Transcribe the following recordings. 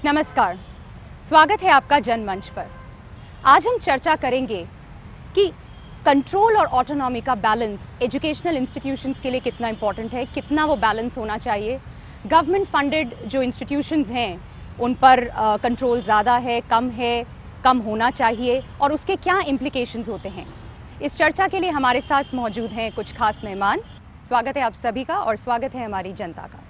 नमस्कार, स्वागत है आपका जनमंच पर। आज हम चर्चा करेंगे कि कंट्रोल और ऑटोनॉमी का बैलेंस एजुकेशनल इंस्टीट्यूशंस के लिए कितना इम्पॉर्टेंट है, कितना वो बैलेंस होना चाहिए। गवर्नमेंट फंडेड जो इंस्टीट्यूशंस हैं उन पर कंट्रोल ज़्यादा है, कम होना चाहिए और उसके क्या इम्प्लिकेशंस होते हैं। इस चर्चा के लिए हमारे साथ मौजूद हैं कुछ खास मेहमान। स्वागत है आप सभी का और स्वागत है हमारी जनता का।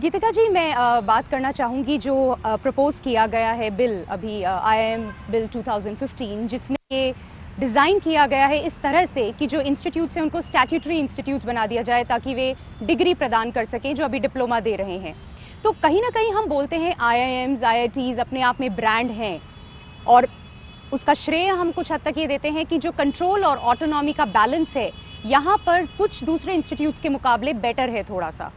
गीतिका जी, मैं बात करना चाहूँगी जो प्रपोज़ किया गया है बिल अभी IIM बिल 2015, जिसमें ये डिज़ाइन किया गया है इस तरह से कि जो इंस्टीट्यूट्स हैं उनको स्टैट्यूटरी इंस्टीट्यूट्स बना दिया जाए ताकि वे डिग्री प्रदान कर सकें जो अभी डिप्लोमा दे रहे हैं। तो कहीं ना कहीं हम बोलते हैं IIMs, IITs अपने आप में ब्रांड हैं और उसका श्रेय हम कुछ हद तक ये देते हैं कि जो कंट्रोल और ऑटोनॉमी का बैलेंस है यहाँ पर कुछ दूसरे इंस्टीट्यूट्स के मुकाबले बेटर है थोड़ा सा।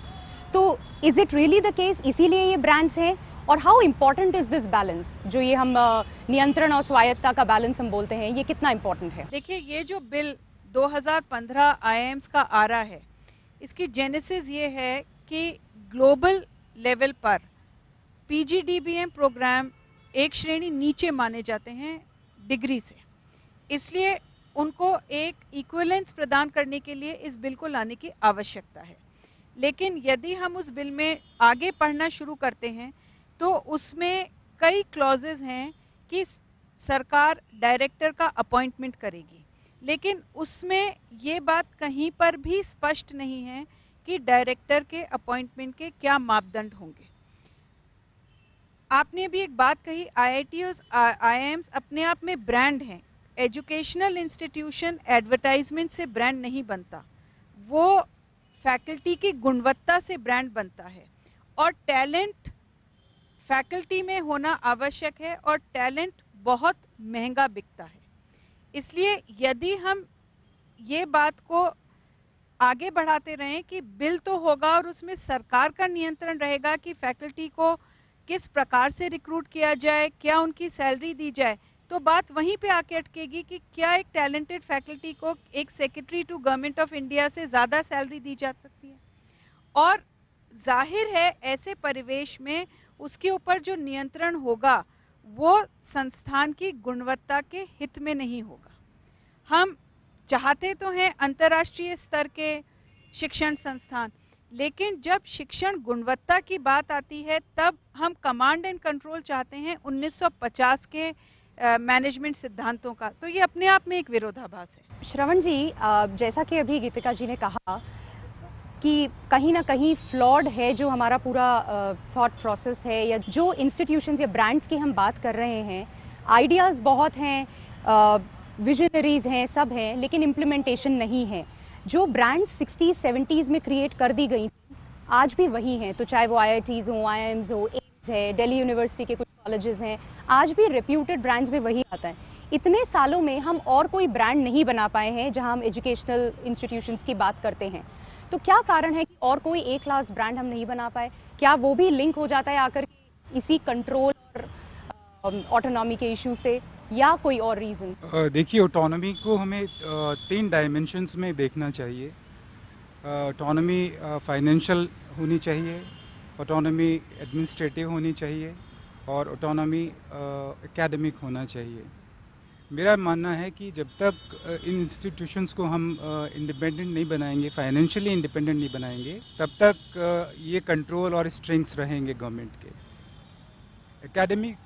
तो is it really the case, इसीलिए ये ब्रांड्स हैं? और how important is this balance, जो ये हम नियंत्रण और स्वायत्ता का बैलेंस हम बोलते हैं, ये कितना इम्पॉर्टेंट है? देखिए, ये जो बिल 2015 IIMs का आ रहा है, इसकी जेनेसिस ये है कि ग्लोबल लेवल पर PGDBM प्रोग्राम एक श्रेणी नीचे माने जाते हैं डिग्री से, इसलिए उनको एक इक्विवेलेंस प्रदान करने के लिए इस बिल को लाने की आवश्यकता है। लेकिन यदि हम उस बिल में आगे पढ़ना शुरू करते हैं तो उसमें कई क्लॉजेस हैं कि सरकार डायरेक्टर का अपॉइंटमेंट करेगी, लेकिन उसमें ये बात कहीं पर भी स्पष्ट नहीं है कि डायरेक्टर के अपॉइंटमेंट के क्या मापदंड होंगे। आपने भी एक बात कही, IIT और IIMs अपने आप में ब्रांड हैं। एजुकेशनल इंस्टीट्यूशन एडवर्टाइजमेंट से ब्रांड नहीं बनता, वो फैकल्टी की गुणवत्ता से ब्रांड बनता है और टैलेंट फैकल्टी में होना आवश्यक है और टैलेंट बहुत महंगा बिकता है। इसलिए यदि हम ये बात को आगे बढ़ाते रहें कि बिल तो होगा और उसमें सरकार का नियंत्रण रहेगा कि फैकल्टी को किस प्रकार से रिक्रूट किया जाए, क्या उनकी सैलरी दी जाए, तो बात वहीं पे आके अटकेगी कि क्या एक टैलेंटेड फैकल्टी को एक secretary to government of India से ज़्यादा सैलरी दी जा सकती है। और जाहिर है ऐसे परिवेश में उसके ऊपर जो नियंत्रण होगा वो संस्थान की गुणवत्ता के हित में नहीं होगा। हम चाहते तो हैं अंतर्राष्ट्रीय स्तर के शिक्षण संस्थान, लेकिन जब शिक्षण गुणवत्ता की बात आती है तब हम कमांड एंड कंट्रोल चाहते हैं 1950 के मैनेजमेंट सिद्धांतों का। तो ये अपने आप में एक विरोधाभास है। श्रवण जी, जैसा कि अभी गीतिका जी ने कहा कि कहीं ना कहीं फ्लॉड है जो हमारा पूरा थॉट प्रोसेस है, या जो इंस्टीट्यूशंस या ब्रांड्स की हम बात कर रहे हैं, आइडियाज़ बहुत हैं, विजनरीज हैं, सब हैं, लेकिन इम्प्लीमेंटेशन नहीं है। जो ब्रांड्स 60s 70s में क्रिएट कर दी गई थी आज भी वही हैं, तो चाहे वो IITs हो, IIMs हो, एम्स है, दिल्ली यूनिवर्सिटी के कुछ कॉलेजेस हैं, आज भी रेप्यूटेड ब्रांड्स में वही आता है। इतने सालों में हम और कोई ब्रांड नहीं बना पाए हैं जहां हम एजुकेशनल इंस्टीट्यूशंस की बात करते हैं। तो क्या कारण है कि और कोई ए क्लास ब्रांड हम नहीं बना पाए? क्या वो भी लिंक हो जाता है आकर इसी कंट्रोल और ऑटोनॉमी के इशू से, या कोई और रीज़न? देखिए, ऑटोनॉमी को हमें 3 डायमेंशंस में देखना चाहिए। ऑटोनॉमी फाइनेंशियल होनी चाहिए, ऑटोनॉमी एडमिनिस्ट्रेटिव होनी चाहिए और ऑटोनॉमी एकेडमिक होना चाहिए। मेरा मानना है कि जब तक इन इंस्टीट्यूशंस को हम इंडिपेंडेंट नहीं बनाएंगे, फाइनेंशियली इंडिपेंडेंट नहीं बनाएंगे, तब तक ये कंट्रोल और स्ट्रिंग्स रहेंगे गवर्नमेंट के। एकेडमिक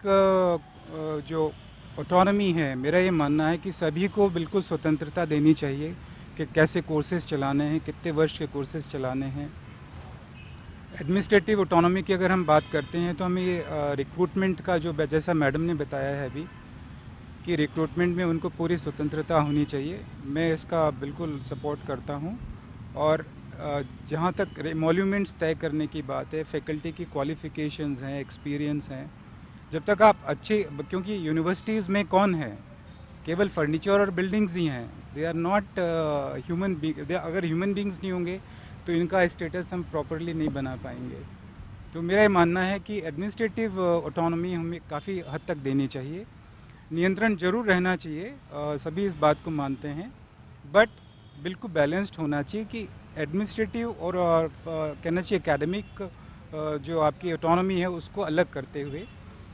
जो ऑटोनॉमी है, मेरा ये मानना है कि सभी को बिल्कुल स्वतंत्रता देनी चाहिए कि कैसे कोर्सेज चलाने हैं, कितने वर्ष के कोर्सेज चलाने हैं। एडमिनिस्ट्रेटिव ऑटोनॉमी की अगर हम बात करते हैं तो हमें ये रिक्रूटमेंट का जो जैसा मैडम ने बताया है अभी कि रिक्रूटमेंट में उनको पूरी स्वतंत्रता होनी चाहिए, मैं इसका बिल्कुल सपोर्ट करता हूँ। और जहाँ तक एमोल्यूमेंट्स तय करने की बात है, फैकल्टी की क्वालिफ़िकेशंस हैं, एक्सपीरियंस हैं, जब तक आप अच्छे, क्योंकि यूनिवर्सिटीज़ में कौन है, केवल फर्नीचर और बिल्डिंग्स ही हैं, they are not human being. अगर ह्यूमन बींग्स नहीं होंगे तो इनका स्टेटस हम प्रॉपरली नहीं बना पाएंगे। तो मेरा ये मानना है कि एडमिनिस्ट्रेटिव ऑटोनॉमी हमें काफ़ी हद तक देनी चाहिए। नियंत्रण जरूर रहना चाहिए, सभी इस बात को मानते हैं, बट बिल्कुल बैलेंस्ड होना चाहिए कि एडमिनिस्ट्रेटिव और कहना चाहिए एकेडमिक जो आपकी ऑटोनॉमी है उसको अलग करते हुए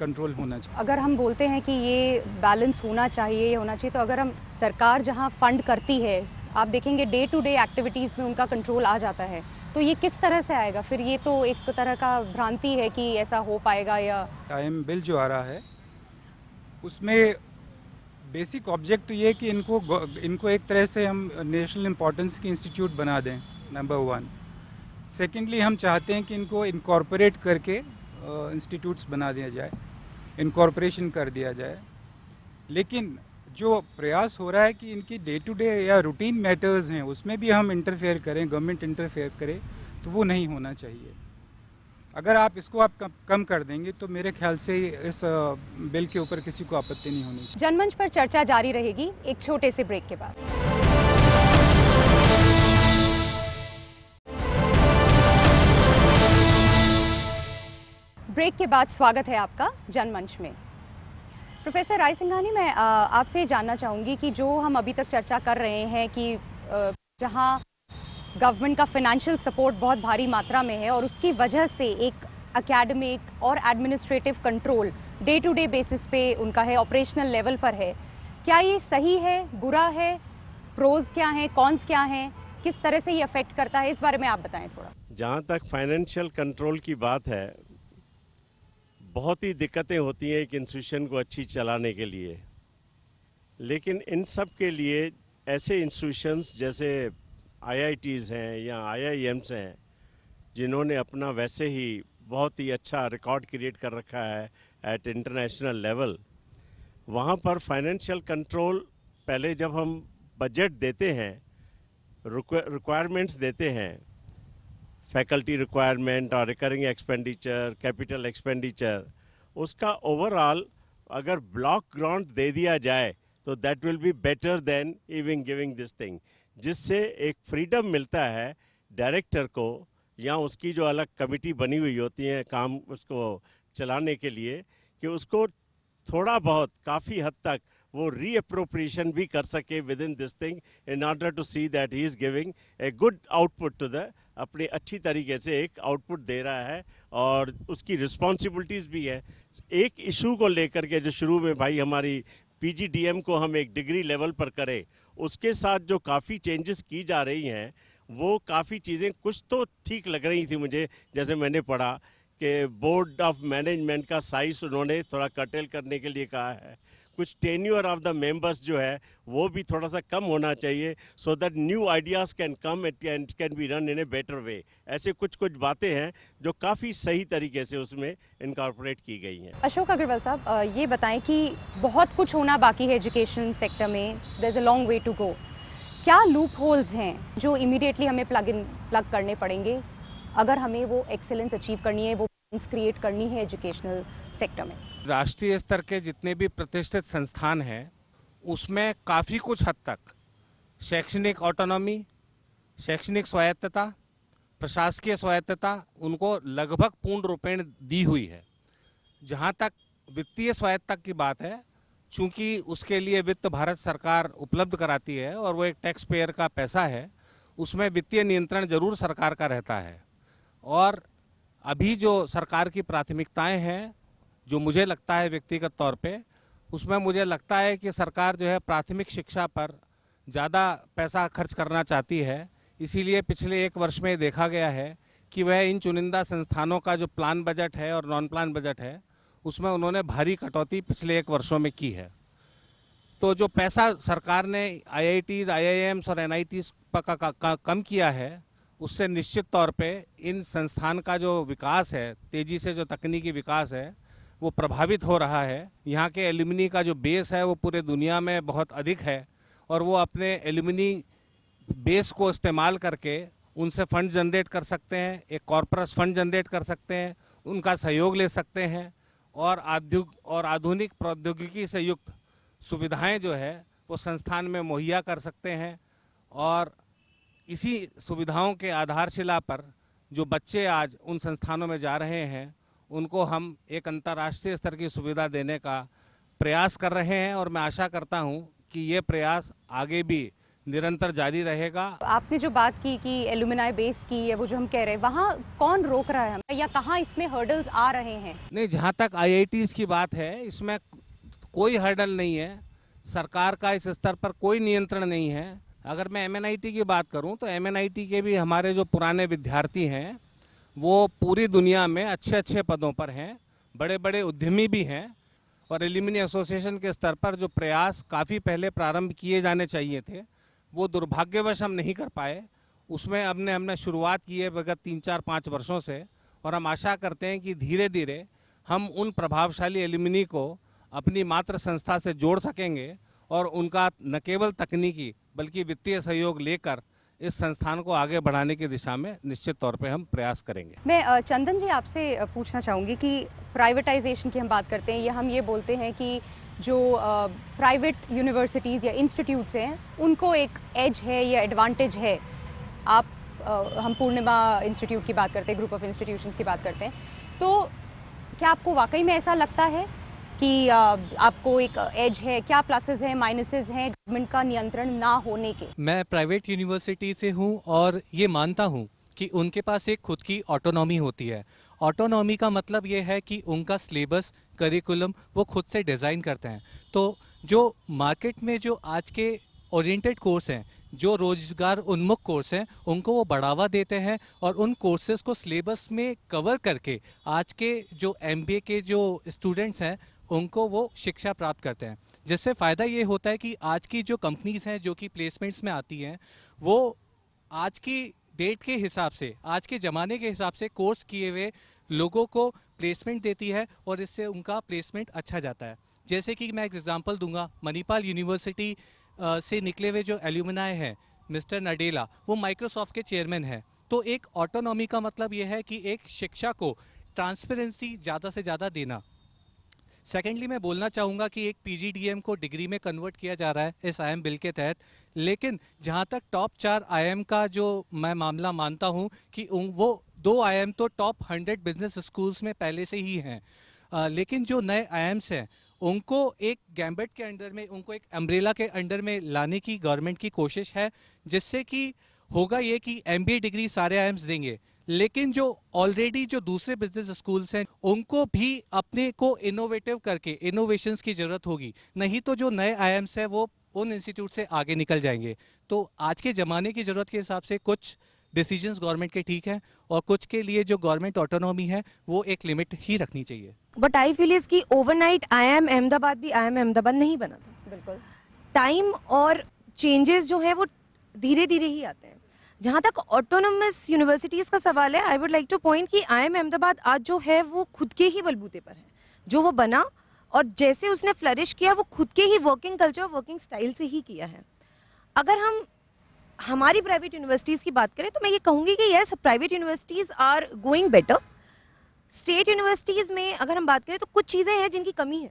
कंट्रोल होना चाहिए। अगर हम बोलते हैं कि ये बैलेंस होना चाहिए, तो अगर हम सरकार जहाँ फंड करती है, आप देखेंगे डे टू डे एक्टिविटीज़ में उनका कंट्रोल आ जाता है, तो ये किस तरह से आएगा? फिर ये तो एक तरह का भ्रांति है कि ऐसा हो पाएगा। या टाइम बिल जो आ रहा है उसमें बेसिक ऑब्जेक्ट तो ये है कि इनको एक तरह से हम नेशनल इम्पोर्टेंस की इंस्टीट्यूट बना दें, नंबर 1। सेकेंडली हम चाहते हैं कि इनको इनकॉर्पोरेट करके इंस्टीट्यूट्स बना दिया जाए, इनकॉर्पोरेशन कर दिया जाए। लेकिन जो प्रयास हो रहा है कि इनकी डे टू डे या रूटीन मैटर्स हैं उसमें भी हम इंटरफेयर करें, गवर्नमेंट इंटरफेयर करे, तो वो नहीं होना चाहिए। अगर आप इसको कम कर देंगे तो मेरे ख्याल से इस बिल के ऊपर किसी को आपत्ति नहीं होनी चाहिए। जनमंच पर चर्चा जारी रहेगी एक छोटे से ब्रेक के बाद। ब्रेक के बाद स्वागत है आपका जनमंच में। प्रोफेसर राय सिंघानी, मैं आपसे जानना चाहूँगी कि जो हम अभी तक चर्चा कर रहे हैं कि जहाँ गवर्नमेंट का फाइनेंशियल सपोर्ट बहुत भारी मात्रा में है और उसकी वजह से एक एकेडमिक और administrative control day to day basis पे उनका है, ऑपरेशनल लेवल पर है, क्या ये सही है, बुरा है, प्रोज क्या हैं, कॉन्स क्या हैं, किस तरह से ये अफेक्ट करता है, इस बारे में आप बताएं थोड़ा। जहाँ तक फाइनेंशियल कंट्रोल की बात है, बहुत ही दिक्कतें होती हैं एक इंस्टीट्यूशन को अच्छी चलाने के लिए, लेकिन इन सब के लिए ऐसे इंस्टीट्यूशंस जैसे IITs हैं या IIMs हैं, जिन्होंने अपना वैसे ही बहुत ही अच्छा रिकॉर्ड क्रिएट कर रखा है एट इंटरनेशनल लेवल, वहाँ पर फाइनेंशियल कंट्रोल पहले जब हम बजट देते हैं, रिक्वायरमेंट्स देते हैं, फैकल्टी रिक्वायरमेंट और रिकरिंग एक्सपेंडिचर, कैपिटल एक्सपेंडिचर, उसका ओवरऑल अगर ब्लॉक ग्रांट दे दिया जाए तो that will be better than even giving this thing, जिससे एक फ्रीडम मिलता है डायरेक्टर को या उसकी जो अलग कमिटी बनी हुई होती है काम उसको चलाने के लिए, कि उसको थोड़ा बहुत काफ़ी हद तक वो रीअप्रोप्रिएशन भी कर सके within this thing in order to see that he is giving a good output to the, अपने अच्छी तरीके से एक आउटपुट दे रहा है और उसकी रिस्पॉन्सिबिलिटीज़ भी है। एक इशू को लेकर के जो शुरू में भाई हमारी PGDM को हम एक डिग्री लेवल पर करें, उसके साथ जो काफ़ी चेंजेस की जा रही हैं, वो काफ़ी चीज़ें कुछ तो ठीक लग रही थी मुझे। जैसे मैंने पढ़ा कि बोर्ड ऑफ मैनेजमेंट का साइज उन्होंने थोड़ा कर्टेल करने के लिए कहा है, कुछ टेन्योर ऑफ द मेंबर्स जो है वो भी थोड़ा सा कम होना चाहिए, so that new ideas can come and can be run in a better way. ऐसे कुछ बातें हैं जो काफ़ी सही तरीके से उसमें इनकॉर्पोरेट की गई हैं। अशोक अग्रवाल साहब, ये बताएं कि बहुत कुछ होना बाकी है एजुकेशन सेक्टर में, there is a long way to go. क्या लूप होल्स हैं जो इमीडिएटली हमें प्लग करने पड़ेंगे अगर हमें वो एक्सेलेंस अचीव करनी है, वो क्रिएट करनी है एजुकेशनल सेक्टर में? राष्ट्रीय स्तर के जितने भी प्रतिष्ठित संस्थान हैं उसमें काफ़ी कुछ हद तक शैक्षणिक ऑटोनॉमी, शैक्षणिक स्वायत्तता, प्रशासकीय स्वायत्तता उनको लगभग पूर्ण रूपेण दी हुई है। जहाँ तक वित्तीय स्वायत्तता की बात है, चूँकि उसके लिए वित्त भारत सरकार उपलब्ध कराती है और वो एक टैक्स पेयर का पैसा है, उसमें वित्तीय नियंत्रण जरूर सरकार का रहता है। और अभी जो सरकार की प्राथमिकताएं हैं, जो मुझे लगता है व्यक्तिगत तौर पे, उसमें मुझे लगता है कि सरकार जो है प्राथमिक शिक्षा पर ज़्यादा पैसा खर्च करना चाहती है। इसीलिए पिछले 1 वर्ष में देखा गया है कि वह इन चुनिंदा संस्थानों का जो प्लान बजट है और नॉन प्लान बजट है, उसमें उन्होंने भारी कटौती पिछले 1 वर्षों में की है। तो जो पैसा सरकार ने IITs, IIMs और NITs पर कम किया है, उससे निश्चित तौर पे इन संस्थान का जो विकास है, तेज़ी से जो तकनीकी विकास है, वो प्रभावित हो रहा है। यहाँ के एल्यूमिनी का जो बेस है वो पूरे दुनिया में बहुत अधिक है और वो अपने एल्यूमिनी बेस को इस्तेमाल करके उनसे फंड जनरेट कर सकते हैं, एक कॉर्पोरस फंड जनरेट कर सकते हैं, उनका सहयोग ले सकते हैं और आधुनिक प्रौद्योगिकी से युक्त सुविधाएं जो है वो संस्थान में मुहैया कर सकते हैं। और इसी सुविधाओं के आधारशिला पर जो बच्चे आज उन संस्थानों में जा रहे हैं, उनको हम एक अंतर्राष्ट्रीय स्तर की सुविधा देने का प्रयास कर रहे हैं और मैं आशा करता हूं कि ये प्रयास आगे भी निरंतर जारी रहेगा। आपने जो बात की कि एलुमिनाई बेस की है, वो जो हम कह रहे हैं, वहाँ कौन रोक रहा है हमें, या कहाँ इसमें हर्डल्स आ रहे हैं? नहीं, जहाँ तक IITs की बात है, इसमें कोई हर्डल नहीं है। सरकार का इस स्तर पर कोई नियंत्रण नहीं है। अगर मैं MNIT की बात करूं तो MNIT के भी हमारे जो पुराने विद्यार्थी हैं वो पूरी दुनिया में अच्छे अच्छे पदों पर हैं, बड़े बड़े उद्यमी भी हैं। और एल्यूमिनी एसोसिएशन के स्तर पर जो प्रयास काफ़ी पहले प्रारंभ किए जाने चाहिए थे, वो दुर्भाग्यवश हम नहीं कर पाए। उसमें हमने शुरुआत की है विगत 3-4-5 वर्षों से, और हम आशा करते हैं कि धीरे धीरे हम उन प्रभावशाली एल्यूमिनी को अपनी मातृ संस्था से जोड़ सकेंगे और उनका न केवल तकनीकी बल्कि वित्तीय सहयोग लेकर इस संस्थान को आगे बढ़ाने की दिशा में निश्चित तौर पे हम प्रयास करेंगे। मैं चंदन जी आपसे पूछना चाहूँगी कि प्राइवेटाइजेशन की हम बात करते हैं, या हम ये बोलते हैं कि जो प्राइवेट यूनिवर्सिटीज़ या इंस्टीट्यूट्स हैं उनको एक एज है या एडवांटेज है। हम पूर्णिमा इंस्टीट्यूट की बात करते हैं, ग्रुप ऑफ इंस्टीट्यूशंस की बात करते हैं, तो क्या आपको वाकई में ऐसा लगता है कि आपको एक एज है? क्या प्लसेस हैं, माइनसेस हैं गवर्नमेंट का नियंत्रण ना होने के? मैं प्राइवेट यूनिवर्सिटी से हूं और ये मानता हूं कि उनके पास एक खुद की ऑटोनॉमी होती है। ऑटोनॉमी का मतलब ये है कि उनका सिलेबस, करिकुलम वो खुद से डिज़ाइन करते हैं। तो जो मार्केट में जो आज के ओरिएंटेड कोर्स हैं, जो रोजगार उन्मुख कोर्स हैं, उनको वो बढ़ावा देते हैं और उन कोर्सेज को सिलेबस में कवर करके आज के जो MBA के जो स्टूडेंट्स हैं उनको वो शिक्षा प्राप्त करते हैं। जिससे फ़ायदा ये होता है कि आज की जो कंपनीज़ हैं जो कि प्लेसमेंट्स में आती हैं, वो आज की डेट के हिसाब से, आज के ज़माने के हिसाब से कोर्स किए हुए लोगों को प्लेसमेंट देती है और इससे उनका प्लेसमेंट अच्छा जाता है। जैसे कि मैं एक एग्जांपल दूंगा, मणिपाल यूनिवर्सिटी से निकले हुए जो एल्यूमिनाई हैं, मिस्टर नडेला, वो माइक्रोसॉफ्ट के चेयरमैन हैं। तो एक ऑटोनॉमी का मतलब ये है कि एक शिक्षा को ट्रांसपेरेंसी ज़्यादा से ज़्यादा देना। सेकेंडली मैं बोलना चाहूँगा कि एक PGDM को डिग्री में कन्वर्ट किया जा रहा है इस IIM बिल के तहत, लेकिन जहाँ तक टॉप 4 IIM का जो मैं मामला मानता हूँ कि वो 2 IIM तो टॉप 100 बिजनेस स्कूल्स में पहले से ही हैं, लेकिन जो नए IIMs हैं उनको एक गैम्बेट के अंडर में, उनको एक अम्ब्रेला के अंडर में लाने की गवर्नमेंट की कोशिश है, जिससे कि होगा ये कि MBA डिग्री सारे IIMs देंगे, लेकिन जो ऑलरेडी जो दूसरे बिजनेस स्कूल्स हैं उनको भी अपने को इनोवेटिव करके, इनोवेशंस की ज़रूरत होगी, नहीं तो जो नए IIMs हैं वो उन इंस्टीट्यूट से आगे निकल जाएंगे। तो आज के ज़माने की ज़रूरत के हिसाब से कुछ डिसीजंस गवर्नमेंट के ठीक हैं और कुछ के लिए जो गवर्नमेंट ऑटोनॉमी है वो एक लिमिट ही रखनी चाहिए। बट आई फील इज कि ओवरनाइट IIM अहमदाबाद भी IIM अहमदाबाद नहीं बना था। बिल्कुल, टाइम और चेंजेस जो है वो धीरे धीरे ही आते हैं। जहाँ तक ऑटोनोमस यूनिवर्सिटीज़ का सवाल है, I would like two point कि IIM अहमदाबाद आज जो है वो खुद के ही बलबूते पर है। जो वो बना और जैसे उसने फ्लरिश किया वो खुद के ही वर्किंग कल्चर, वर्किंग स्टाइल से ही किया है। अगर हम हमारी प्राइवेट यूनिवर्सिटीज़ की बात करें तो मैं ये कहूँगी कि yes, private universities are going better. State universities में अगर हम बात करें तो कुछ चीज़ें हैं जिनकी कमी है।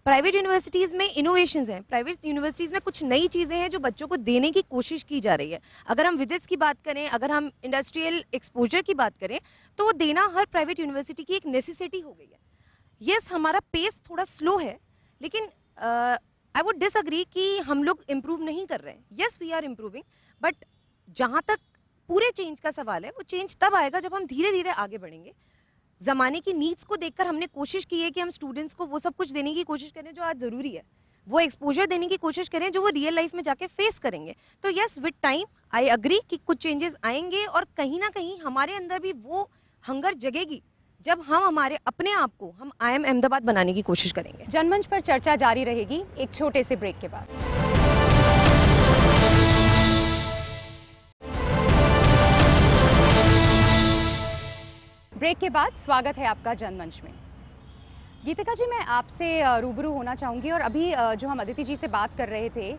प्राइवेट यूनिवर्सिटीज़ में इनोवेशंस हैं, प्राइवेट यूनिवर्सिटीज़ में कुछ नई चीज़ें हैं जो बच्चों को देने की कोशिश की जा रही है। अगर हम विजिट्स की बात करें, अगर हम इंडस्ट्रियल एक्सपोजर की बात करें, तो वो देना हर प्राइवेट यूनिवर्सिटी की एक नेसेसिटी हो गई है। यस, हमारा पेस थोड़ा स्लो है, लेकिन आई वुड डिसअग्री कि हम लोग इम्प्रूव नहीं कर रहे हैं। Yes, we are improving, but जहाँ तक पूरे चेंज का सवाल है, वो चेंज तब आएगा जब हम धीरे धीरे आगे बढ़ेंगे। ज़माने की नीड्स को देखकर हमने कोशिश की है कि हम स्टूडेंट्स को वो सब कुछ देने की कोशिश करें जो आज ज़रूरी है, वो एक्सपोजर देने की कोशिश करें जो वो रियल लाइफ में जाके फेस करेंगे। तो yes, with time I agree कि कुछ चेंजेस आएंगे और कहीं ना कहीं हमारे अंदर भी वो हंगर जगेगी जब हम हमारे अपने आप को हम IIM अहमदाबाद बनाने की कोशिश करेंगे। जनमंच पर चर्चा जारी रहेगी एक छोटे से ब्रेक के बाद। ब्रेक के बाद स्वागत है आपका जनमंच में। गीतिका जी, मैं आपसे रूबरू होना चाहूँगी, और अभी जो हम अदिति जी से बात कर रहे थे,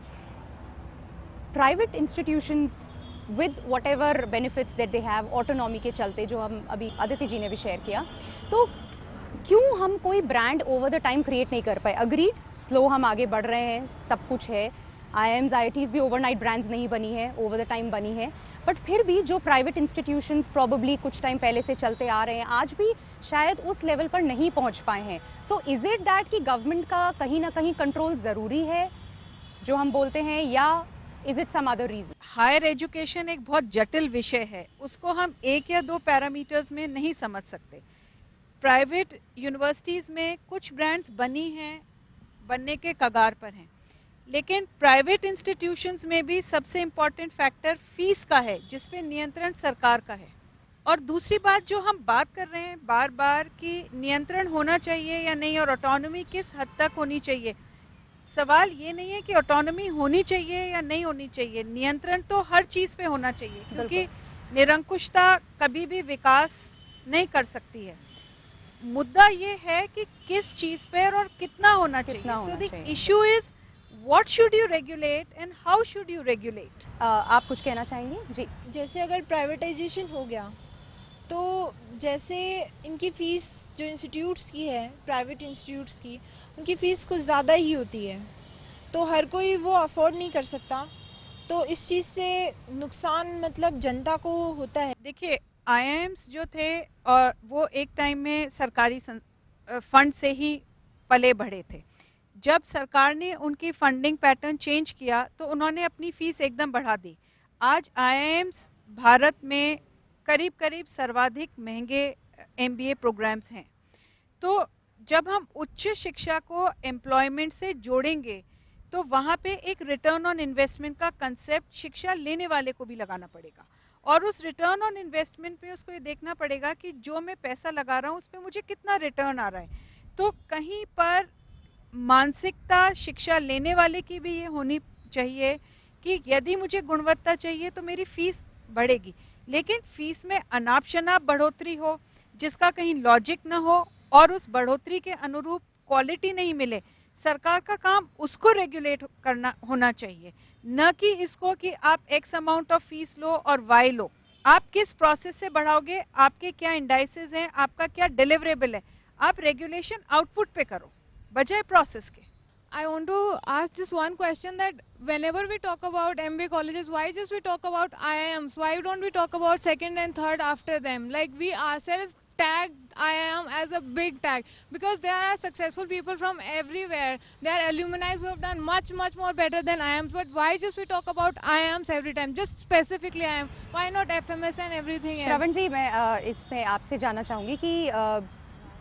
private institutions with what ever benefits that they have, autonomy के चलते, जो हम अभी अदिति जी ने भी शेयर किया, तो क्यों हम कोई brand over the time create नहीं कर पाए? अग्रीड, स्लो हम आगे बढ़ रहे हैं, सब कुछ है, IIMs IITs भी ओवरनाइट ब्रांड्स नहीं बनी है, ओवर द टाइम बनी है, बट फिर भी जो प्राइवेट इंस्टीट्यूशंस प्रॉबली कुछ टाइम पहले से चलते आ रहे हैं, आज भी शायद उस लेवल पर नहीं पहुंच पाए हैं। सो इज़ इट दैट कि गवर्नमेंट का कहीं ना कहीं कंट्रोल ज़रूरी है जो हम बोलते हैं, या Is it some other reason? Higher education एक बहुत जटिल विषय है, उसको हम एक या दो पैरामीटर्स में नहीं समझ सकते। प्राइवेट यूनिवर्सिटीज़ में कुछ ब्रांड्स बनी हैं, बनने के कगार पर हैं, लेकिन प्राइवेट इंस्टीट्यूशंस में भी सबसे इम्पॉर्टेंट फैक्टर फीस का है, जिस पे नियंत्रण सरकार का है। और दूसरी बात जो हम बात कर रहे हैं बार बार कि नियंत्रण होना चाहिए या नहीं और ऑटोनॉमी किस हद तक होनी चाहिए, सवाल ये नहीं है कि ऑटोनॉमी होनी चाहिए या नहीं होनी चाहिए, नियंत्रण तो हर चीज़ पे होना चाहिए, क्योंकि निरंकुशता कभी भी विकास नहीं कर सकती है। मुद्दा ये है कि किस चीज़ पे और कितना होना चाहिए। So the issue is what should you regulate and how should you regulate. आप कुछ कहना चाहेंगे? जी। जैसे अगर प्राइवेटाइजेशन हो गया तो जैसे इनकी फ़ीस जो इंस्टीट्यूट्स की है, प्राइवेट इंस्टीट्यूट्स की, उनकी फ़ीस कुछ ज़्यादा ही होती है, तो हर कोई वो अफोर्ड नहीं कर सकता, तो इस चीज़ से नुकसान मतलब जनता को होता है। देखिए, आईआईएम्स जो थे और वो एक टाइम में सरकारी फंड से ही पले बढ़े थे। जब सरकार ने उनकी फंडिंग पैटर्न चेंज किया तो उन्होंने अपनी फ़ीस एकदम बढ़ा दी। आज आईआईएम्स भारत में करीब करीब सर्वाधिक महंगे एमबीए प्रोग्राम्स हैं। तो जब हम उच्च शिक्षा को एम्प्लॉयमेंट से जोड़ेंगे तो वहाँ पे एक रिटर्न ऑन इन्वेस्टमेंट का कंसेप्ट शिक्षा लेने वाले को भी लगाना पड़ेगा, और उस रिटर्न ऑन इन्वेस्टमेंट पे उसको ये देखना पड़ेगा कि जो मैं पैसा लगा रहा हूँ उस पर मुझे कितना रिटर्न आ रहा है। तो कहीं पर मानसिकता शिक्षा लेने वाले की भी ये होनी चाहिए कि यदि मुझे गुणवत्ता चाहिए तो मेरी फ़ीस बढ़ेगी, लेकिन फ़ीस में अनाप शनाप बढ़ोतरी हो जिसका कहीं लॉजिक ना हो और उस बढ़ोतरी के अनुरूप क्वालिटी नहीं मिले। सरकार का काम उसको रेगुलेट करना होना चाहिए, न कि इसको कि आप एक्स अमाउंट ऑफ फीस लो और वाई लो। आप किस प्रोसेस से बढ़ाओगे, आपके क्या इंडाइसेस हैं, आपका क्या डिलीवरेबल है, आप रेगुलेशन आउटपुट पे करो बजाय प्रोसेस के। I want to ask this one question, that whenever we talk about MBA colleges, why just we talk about IIMs? Why don't we talk about second and third after them? Like we ourselves tag IIM as a big tag because there are successful people from everywhere. There are alumni who have done much more better than IIMs. But why just we talk about IIMs every time? Just specifically IIM. Why not FMS and everything else? श्रवण जी, मैं इसमें आपसे जानना चाहूँगी कि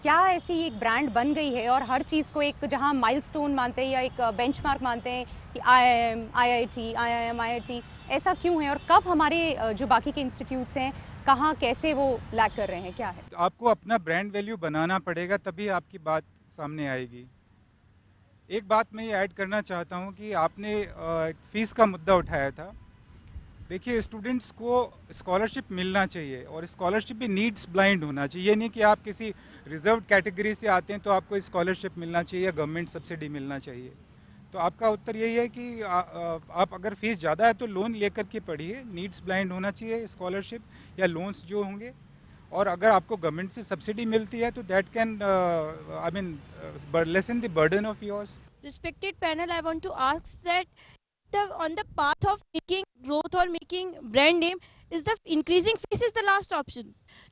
क्या ऐसी एक brand बन गई है और हर चीज़ को एक जहाँ माइलस्टोन मानते हैं या एक बेंचमार्क मानते हैं कि IIM, IIT, IIM, IIT, ऐसा क्यों है और कब हमारे जो बाकी के इंस्टीट्यूट्स हैं कहाँ कैसे वो लैग कर रहे हैं, क्या है? आपको अपना ब्रांड वैल्यू बनाना पड़ेगा, तभी आपकी बात सामने आएगी। एक बात मैं ये ऐड करना चाहता हूँ कि आपने फ़ीस का मुद्दा उठाया था। देखिए, स्टूडेंट्स को स्कॉलरशिप मिलना चाहिए और स्कॉलरशिप भी नीड्स ब्लाइंड होना चाहिए। ये नहीं कि आप किसी रिजर्व कैटेगरी से आते हैं तो आपको स्कॉलरशिप मिलना चाहिए या गवर्नमेंट सब्सिडी मिलना चाहिए। तो आपका उत्तर यही है कि आप अगर फीस ज़्यादा है तो लोन लेकर के पढ़िए। नीड्स ब्लाइंड होना चाहिए स्कॉलरशिप या लोन्स जो होंगे, और अगर आपको गवर्नमेंट से सब्सिडी मिलती है तो that can I mean lesson the burden of yours. Respected panel, I want to ask that on the path of making growth or making brand name, is the increasing fees is the last option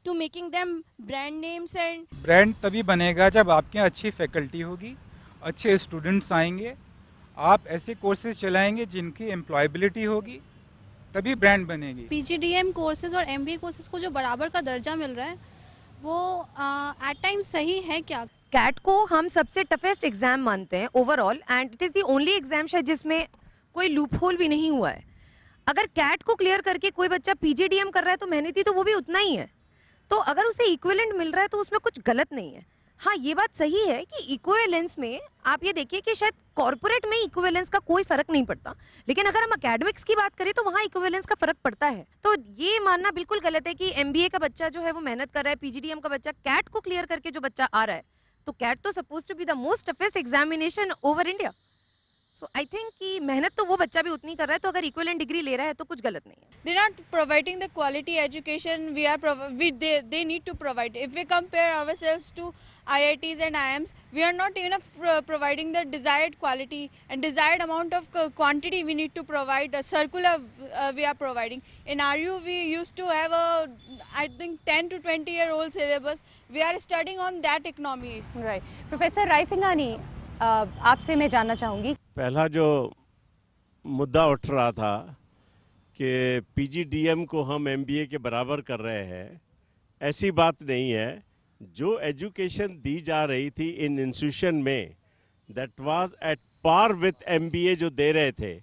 to making them brand names? And brand तभी बनेगा जब आपके यहाँ अच्छी faculty होगी, अच्छे students आएंगे, आप ऐसे कोर्सेज चलाएंगे जिनकी एम्प्लॉयबिलिटी होगी, तभी ब्रांड बनेगी। PGDM कोर्सेज और MBA कोर्सेज को जो बराबर का दर्जा मिल रहा है वो एट टाइम सही है क्या? कैट को हम सबसे टफेस्ट एग्जाम मानते हैं overall, and it is the only exam शायद जिसमें कोई लूप होल भी नहीं हुआ है। अगर कैट को क्लियर करके कोई बच्चा PGDM कर रहा है तो मेहनती तो वो भी उतना ही है, तो अगर उसे इक्विवेलेंट मिल रहा है तो उसमें कुछ गलत नहीं है। हाँ, ये बात सही है कि इक्विवेलेंस में आप ये देखिए कि शायद कॉर्पोरेट में इक्विवेलेंस का कोई फर्क नहीं पड़ता, लेकिन अगर हम एकेडमिक्स की बात करें तो वहाँ इक्विवेलेंस का फर्क पड़ता है। तो ये मानना बिल्कुल गलत है कि MBA का बच्चा जो है वो मेहनत कर रहा है, PGDM का बच्चा कैट को क्लियर करके जो बच्चा आ रहा है, तो कैट तो suppose to be the most toughest examination over India. So I think कि मेहनत तो वो बच्चा भी उतनी कर रहा है, तो अगर इक्विवेलेंट डिग्री ले रहा है तो कुछ गलत नहीं है। they're not providing the quality education they need to provide. If we compare ourselves to IITs and IIMs, we are not even providing the desired quality and desired amount of quantity we need to provide. A circular we are providing. In RU we used to have I think 10 to 20-year-old syllabus. We are studying on that economy. Right. Professor Raisinghani, आपसे मैं जानना चाहूँगी। पहला जो मुद्दा उठ रहा था कि पीजीडीएम को हम एमबीए के बराबर कर रहे हैं, ऐसी बात नहीं है। जो एजुकेशन दी जा रही थी इन इंस्टीट्यूशन में, that was at par with MBA जो दे रहे थे।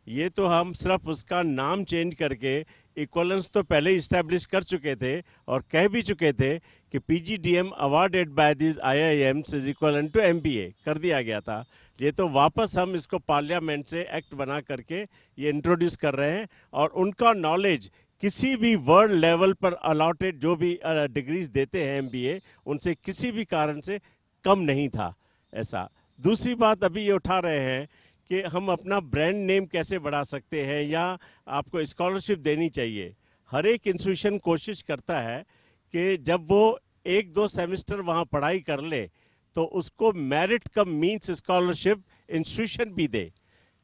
ये तो हम सिर्फ उसका नाम चेंज करके इक्वलेंस तो पहले ही इस्टेब्लिश कर चुके थे और कह भी चुके थे कि PGDM awarded by this IIMs is equivalent to MBA कर दिया गया था। ये तो वापस हम इसको पार्लियामेंट से एक्ट बना करके ये इंट्रोड्यूस कर रहे हैं और उनका नॉलेज किसी भी वर्ल्ड लेवल पर अलॉटेड जो भी डिग्रीज देते हैं एमबीए, उनसे किसी भी कारण से कम नहीं था ऐसा। दूसरी बात अभी ये उठा रहे हैं कि हम अपना ब्रांड नेम कैसे बढ़ा सकते हैं या आपको स्कॉलरशिप देनी चाहिए। हर एक इंस्टीट्यूशन कोशिश करता है कि जब वो 1-2 सेमेस्टर वहाँ पढ़ाई कर ले तो उसको merit come means scholarship institution भी दे,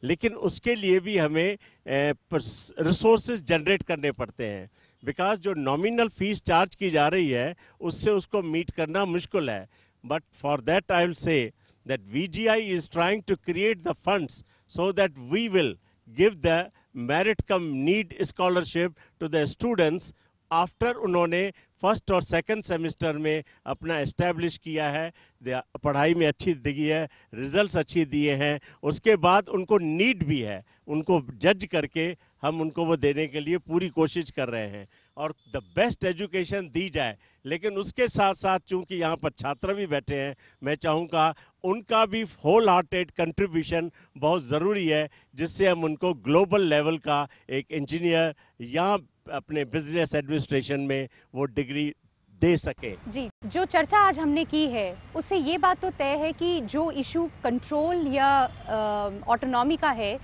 लेकिन उसके लिए भी हमें रिसोर्सेज जनरेट करने पड़ते हैं। बिकॉज जो नॉमिनल फीस चार्ज की जा रही है उससे उसको मीट करना मुश्किल है। But for that I will say that VGI is trying to create the funds so that we will give the merit cum need scholarship to the students after उन्होंने फर्स्ट और सेकंड सेमेस्टर में अपना establish किया है, पढ़ाई में अच्छी दी है, रिजल्ट्स अच्छी दिए हैं, उसके बाद उनको नीड भी है, उनको जज करके हम उनको वो देने के लिए पूरी कोशिश कर रहे हैं और द बेस्ट एजुकेशन दी जाए। लेकिन उसके साथ साथ चूंकि यहाँ पर छात्र भी बैठे हैं, मैं चाहूँगा उनका भी होल हार्टेड कंट्रीब्यूशन बहुत ज़रूरी है, जिससे हम उनको ग्लोबल लेवल का एक इंजीनियर या अपने बिजनेस एडमिनिस्ट्रेशन में वो डिग्री दे सके। जी, जो चर्चा आज हमने की है उससे ये बात तो तय है कि जो इशू कंट्रोल या ऑटोनॉमी का है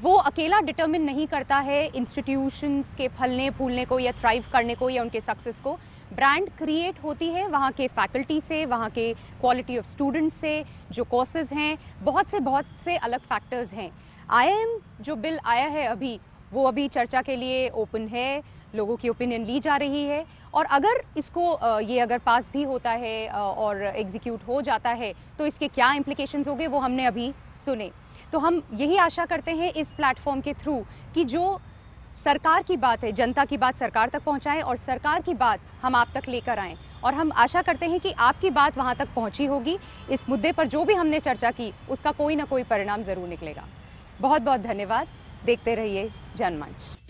वो अकेला डिटरमिन नहीं करता है इंस्टीट्यूशंस के फलने फूलने को या थ्राइव करने को या उनके सक्सेस को। ब्रांड क्रिएट होती है वहाँ के फैकल्टी से, वहाँ के क्वालिटी ऑफ स्टूडेंट्स से, जो कोर्सेज हैं, बहुत से अलग फैक्टर्स हैं। आईआईएम जो बिल आया है अभी वो अभी चर्चा के लिए ओपन है, लोगों की ओपिनियन ली जा रही है और अगर इसको ये अगर पास भी होता है और एग्जीक्यूट हो जाता है तो इसके क्या इम्प्लिकेशंस होंगे वो हमने अभी सुने। तो हम यही आशा करते हैं इस प्लेटफॉर्म के थ्रू कि जो सरकार की बात है, जनता की बात सरकार तक पहुंचाएं और सरकार की बात हम आप तक लेकर आएं। और हम आशा करते हैं कि आपकी बात वहां तक पहुंची होगी। इस मुद्दे पर जो भी हमने चर्चा की उसका कोई ना कोई परिणाम ज़रूर निकलेगा। बहुत बहुत धन्यवाद। देखते रहिए जनमंच।